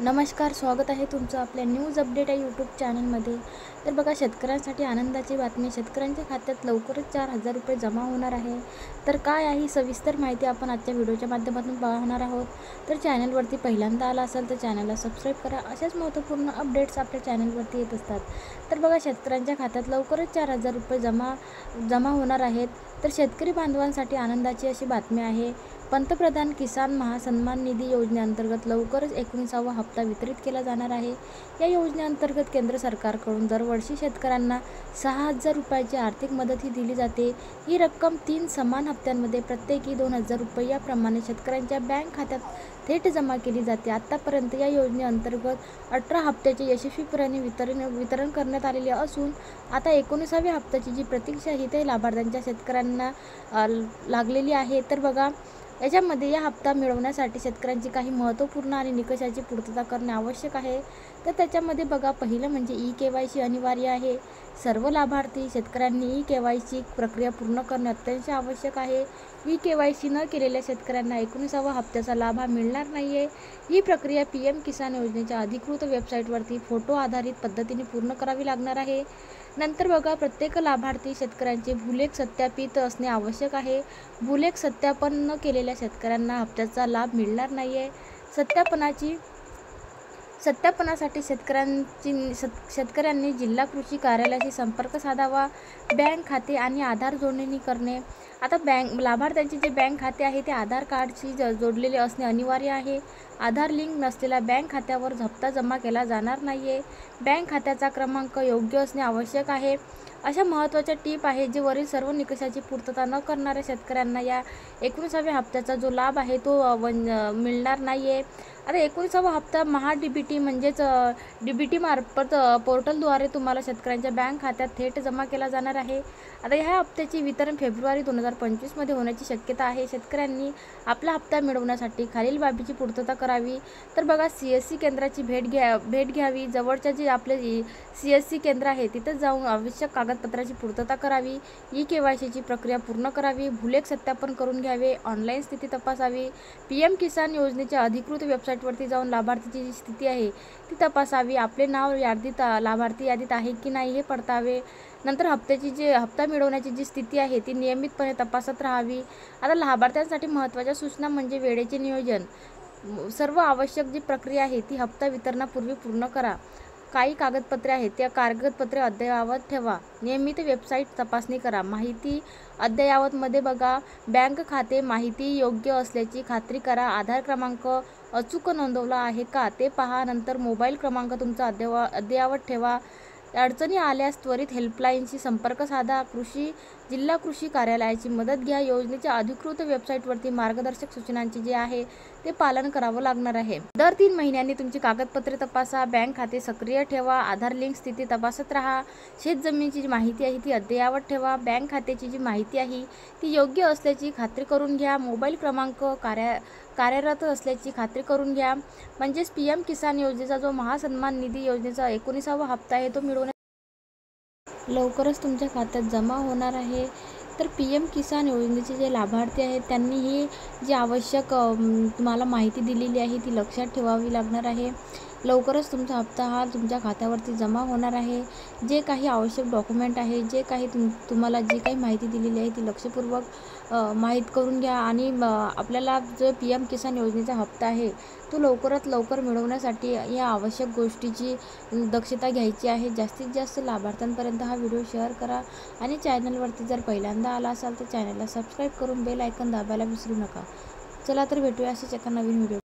नमस्कार, स्वागत आहे तुमचं आपल्या न्यूज अपडेट या यूट्यूब चॅनलमध्ये। तर बघा, शेतकऱ्यांसाठी आनंदाची बातमी। शेतकऱ्यांच्या खात्यात लवकरच 4,000 रुपये जमा होणार आहे। तर काय आहे सविस्तर माहिती आपण आजच्या व्हिडिओच्या माध्यमातून पाहणार आहोत। तर चॅनलवरती पहिल्यांदा आला असाल तर चॅनलला सबस्क्राईब करा। अशाच महत्त्वपूर्ण अपडेट्स आपल्या चॅनलवरती येत असतात। तर बघा, शेतकऱ्यांच्या खात्यात लवकरच 4,000 रुपये जमा होणार आहेत। तर शेतकरी बांधवांसाठी आनंदाची अशी बातमी आहे। पंतप्रधान किसान महासन्मान निधी योजनेअंतर्गत लवकरच 19वा हप्ता वितरित केला जाणार आहे। या योजनेअंतर्गत केंद्र सरकारकडून दरवर्षी शेतकऱ्यांना 6,000 रुपयाची आर्थिक मदत ही दिली जाते। ही रक्कम 3 समान हप्त्यांमध्ये प्रत्येकी 2,000 रुपये याप्रमाणे शेतकऱ्यांच्या बँक खात्यात थेट जमा केली जाते। आतापर्यंत या योजनेअंतर्गत 18 हप्त्याचे यशस्वीपणे वितरण करण्यात आलेले असून आता 19व्या हप्त्याची जी प्रतीक्षा आहे ते लाभार्थ्यांच्या शेतकऱ्यांना लागलेली आहे। तर बघा, याच्यामध्ये या हप्ता मिळवण्यासाठी शेतकऱ्यांची काही महत्त्वपूर्ण आणि निकषाची पूर्तता करणे आवश्यक आहे। तर त्याच्यामध्ये बघा, पहिलं म्हणजे ई-KYC अनिवार्य आहे। सर्व लाभार्थी शेतकऱ्यांनी ई-KYC प्रक्रिया पूर्ण करणे अत्यंत आवश्यक आहे। ई-KYC न केलेल्या शेतकऱ्यांना 19व्या हप्त्याचा लाभ मिळणार नाही आहे। ही प्रक्रिया PM किसान योजनेच्या अधिकृत वेबसाईटवरती फोटो आधारित पद्धतीने पूर्ण करावी लागणार आहे। नंतर बघा, प्रत्येक लाभार्थी शेतकऱ्यांचे भूलेख सत्यापित असणे आवश्यक आहे। भूलेख सत्यापन न केलेल्या शेतकऱ्यांना हप्त्याचा लाभ मिळणार नाही आहे। सत्यापनासाठी शेतकऱ्यांनी जिल्हा कृषी कार्यालयाशी संपर्क साधावा। बँक खाते आणि आधार जोडणी करणे। आता लाभार्थ्यांचे जे बँक खाते आहे ते आधार कार्डशी जोडलेले असणे अनिवार्य आहे। आधार लिंक नसलेल्या बँक खात्यावर हप्ता जमा केला जाणार नाही आहे। बँक खात्याचा क्रमांक योग्य असणे आवश्यक आहे। अशा महत्त्वाच्या टिप आहे जे वरील सर्व निकषाची पूर्तता न करणाऱ्या शेतकऱ्यांना या 19व्या हप्त्याचा जो लाभ आहे तो मिळणार नाही आहे। आता 19वा हप्ता महा-DBT म्हणजेच DBT मार्फत पोर्टलद्वारे तुम्हाला शेतकऱ्यांच्या बँक खात्यात थेट जमा केला जाणार आहे। आता ह्या हप्त्याचे वितरण फेब्रुवारी 2025 मध्ये होण्याची शक्यता आहे। शेतकऱ्यांनी आपला हप्ता मिळवण्यासाठी खालील बाबीची पूर्तता करावी। तर बघा, CSC केंद्राची भेट घ्यावी। जवळच्या जे आपले CSC केंद्र आहे तिथं जाऊन आवश्यक कागदपत्राची पूर्तता करावी। ई-KYCची प्रक्रिया पूर्ण करावी। भूलेख सत्यापन करून घ्यावे। ऑनलाईन स्थिती तपासावी। PM किसान योजनेच्या अधिकृत वेबसाईटवरती जाऊन लाभार्थीची जी स्थिती आहे ती तपासावी। आपले नाव लाभार्थी यादीत आहे की नाही हे पडतावे। नंतर हप्ता मिळवण्याची जी स्थिती आहे ती नियमितपणे तपासत राहावी। आता लाभार्थ्यांसाठी महत्त्वाच्या सूचना म्हणजे वेळेचे नियोजन। सर्व आवश्यक जी प्रक्रिया आहे ती हप्ता वितरणापूर्वी पूर्ण करा। काही कागदपत्रे आहेत त्या कागदपत्रे अद्ययावत ठेवा। नियमित वेबसाईट तपासणी करा। माहिती अद्ययावतमध्ये बघा, बँक खाते माहिती योग्य असल्याची खात्री करा। आधार क्रमांक अचूक नोंदवला आहे का ते पहा। नंतर मोबाईल क्रमांक तुमचा अद्ययावत ठेवा। अडचणी आल्यास त्वरित हेल्पलाईनशी संपर्क साधा। जिल्हा कृषी कार्यालयाची मदत घ्या। योजनेच्या अधिकृत वेबसाईटवरती मार्गदर्शक सूचनांचे जे आहे ते पालन करावं लागणार आहे। दर 3 महिन्यांनी तुमची कागदपत्रे तपासा। बँक खाते सक्रिय ठेवा। आधार लिंक स्थिती तपासत राहा। शेतजमिनीची जी माहिती आहे ती अद्ययावत ठेवा। बँक खात्याची जी माहिती आहे ती योग्य असल्याची खात्री करून घ्या। मोबाईल क्रमांक कार्यरत असल्याची खात्री करून घ्या। म्हणजेच PM किसान योजनेचा जो महासन्मान निधी योजनेचा 19वा हप्ता आहे तो लवकरच तुमच्या खात्यात जमा होणार आहे। तर PM किसान योजनेचे जे लाभार्थी आहेत त्यांनी ही जी आवश्यक तुम्हाला माहिती दिलेली आहे ती लक्षात ठेवावी लागणार आहे। लवकरच तुमचा हप्ता हा तुमच्या खात्यावरती जमा होणार आहे। जे काही आवश्यक डॉक्युमेंट आहे, जे काही तुम्हाला जी काही माहिती दिलेली आहे ती लक्षपूर्वक माहीत करून घ्या। आणि आपल्याला जो PM किसान योजनेचा हप्ता आहे तो लवकरात लवकर मिळवण्यासाठी या आवश्यक गोष्टीची दक्षता घ्यायची आहे। जास्तीत जास्त लाभार्थ्यांपर्यंत हा व्हिडिओ शेअर करा आणि चॅनलवरती जर पहिल्यांदा आला असाल तर चॅनलला सबस्क्राईब करून बेल आयकॉन दाबायला विसरू नका। चला तर भेटूया अशाच एका नवीन व्हिडिओ।